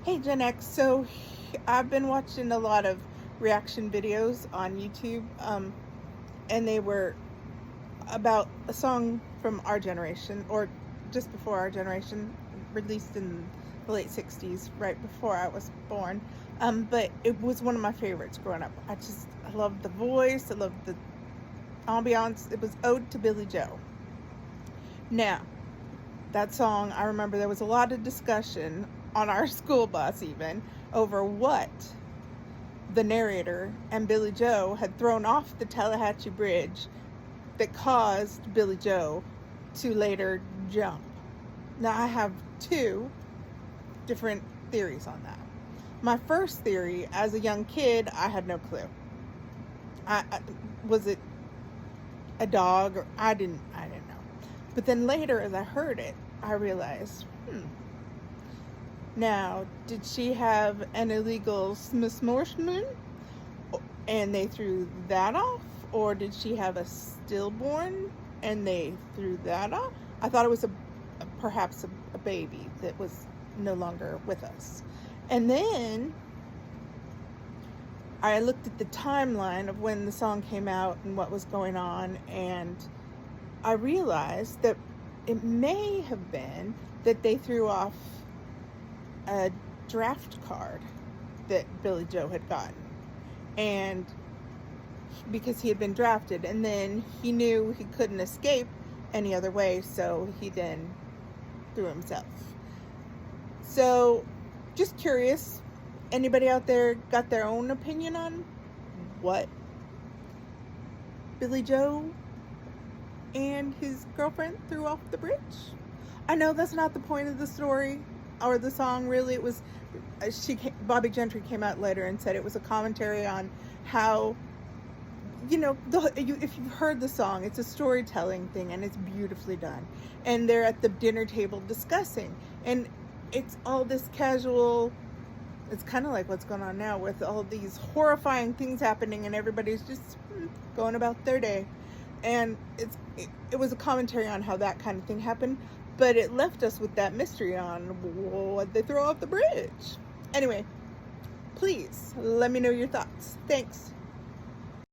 Hey Gen X, so I've been watching a lot of reaction videos on YouTube, and they were about a song from our generation, or just before our generation, released in the late 60s, right before I was born. But it was one of my favorites growing up. I loved the voice, I loved the ambiance. It was Ode to Billy Joe. Now, that song, I remember there was a lot of discussion on our school bus even over what the narrator and Billy Joe had thrown off the Tallahatchie Bridge that caused Billy Joe to later jump. Now, I have two different theories on that. My first theory, as a young kid, I had no clue. Was it a dog, or I didn't know. But then later, as I heard it, I realized, now, did she have an illegal smorgasbord and they threw that off? Or did she have a stillborn and they threw that off? I thought it was perhaps a baby that was no longer with us. And then I looked at the timeline of when the song came out and what was going on, and I realized that it may have been that they threw off a draft card that Billy Joe had gotten, and because he had been drafted, and then he knew he couldn't escape any other way, so he then threw himself. So, just curious, anybody out there got their own opinion on what Billy Joe and his girlfriend threw off the bridge? I know that's not the point of the story or the song, really. It was Bobby Gentry came out later and said it was a commentary on how, if you've heard the song, it's a storytelling thing and it's beautifully done. And they're at the dinner table discussing, and it's all this casual. It's kind of like what's going on now with all these horrifying things happening, and everybody's just going about their day. And it was a commentary on how that kind of thing happened, but it left us with that mystery on what they throw off the bridge. Anyway, please let me know your thoughts. Thanks.